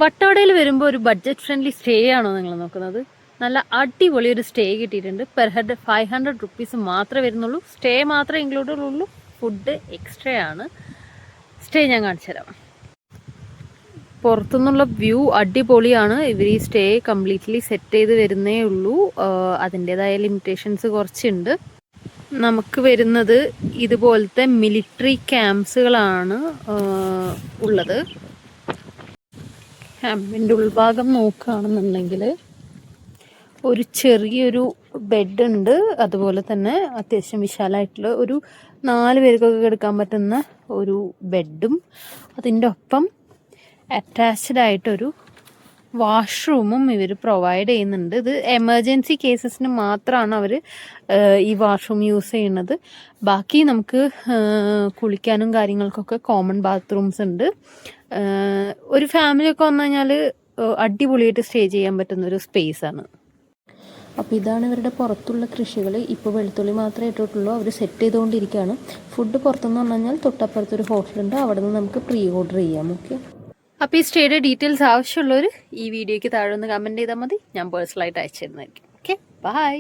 വട്ടവടയിൽ വരുമ്പോൾ ഒരു budget friendly stay ആണോ നിങ്ങൾ നോക്കുന്നത്? നല്ല അടിപൊളി ഒരു സ്റ്റേ കിട്ടിയിട്ടുണ്ട്. പെർ ഹെഡ് 500 റുപ്പീസ് മാത്രമേ വരുന്നുള്ളൂ. സ്റ്റേ മാത്രമേ ഇൻക്ലൂഡഡ് ഉള്ളൂ. ഫുഡ് എക്സ്ട്രാ ആണ്. സ്റ്റേ ഞാൻ കാണിച്ചു തരാം. പുറത്തുനിന്നുള്ള വ്യൂ അടിപൊളിയാണ്. ഇവർ ഈ സ്റ്റേ കംപ്ലീറ്റ്ലി സെറ്റ് ചെയ്ത് വരുന്നേ ഉള്ളൂ. അതിൻ്റെതായ ലിമിറ്റേഷൻസ് കുറച്ചുണ്ട്. നമുക്ക് വരുന്നത് ഇതുപോലത്തെ മിലിറ്ററി ക്യാമ്പ്സുകളാണ് ഉള്ളത്. ക്യാമ്പിൻ്റെ ഉൾഭാഗം നോക്കുകയാണെന്നുണ്ടെങ്കിൽ ഒരു ചെറിയൊരു ബെഡ് ഉണ്ട്. അതുപോലെ തന്നെ അത്യാവശ്യം വിശാലമായിട്ടുള്ള ഒരു 4 പേർക്കൊക്കെ കിടക്കാൻ പറ്റുന്ന ഒരു ബെഡും അതിൻ്റെ ഒപ്പം അറ്റാച്ച്ഡ് ആയിട്ടൊരു വാഷ്റൂമും ഇവർ പ്രൊവൈഡ് ചെയ്യുന്നുണ്ട്. ഇത് എമർജൻസി കേസസിന് മാത്രമാണ് അവർ ഈ വാഷ്റൂം യൂസ് ചെയ്യുന്നത്. ബാക്കി നമുക്ക് കുളിക്കാനും കാര്യങ്ങൾക്കൊക്കെ കോമൺ ബാത്റൂംസ് ഉണ്ട്. ഒരു ഫാമിലിയൊക്കെ വന്നു കഴിഞ്ഞാൽ അടിപൊളിയായിട്ട് സ്റ്റേ ചെയ്യാൻ പറ്റുന്നൊരു സ്പേസാണ്. അപ്പോൾ ഇതാണ് ഇവരുടെ പുറത്തുള്ള കൃഷികൾ. ഇപ്പോൾ വെളുത്തുള്ളി മാത്രമേ ഇട്ടിട്ടുള്ളൂ. അവർ സെറ്റ് ചെയ്തുകൊണ്ടിരിക്കുകയാണ്. ഫുഡ് പുറത്തുനിന്ന് പറഞ്ഞു കഴിഞ്ഞാൽ തൊട്ടപ്പുറത്തൊരു ഹോട്ടലുണ്ട്. അവിടെ നിന്ന് നമുക്ക് പ്രീ ഓർഡർ ചെയ്യാം. ഓക്കെ. അപ്പോൾ ഈ സ്റ്റേയുടെ ഡീറ്റെയിൽസ് ആവശ്യമുള്ളവർ ഈ വീഡിയോയ്ക്ക് താഴെ ഒന്ന് കമൻറ്റ് ചെയ്താൽ മതി. ഞാൻ പേഴ്സണലായിട്ട് അയച്ചു തരുന്നതായിരിക്കും. Okay, by.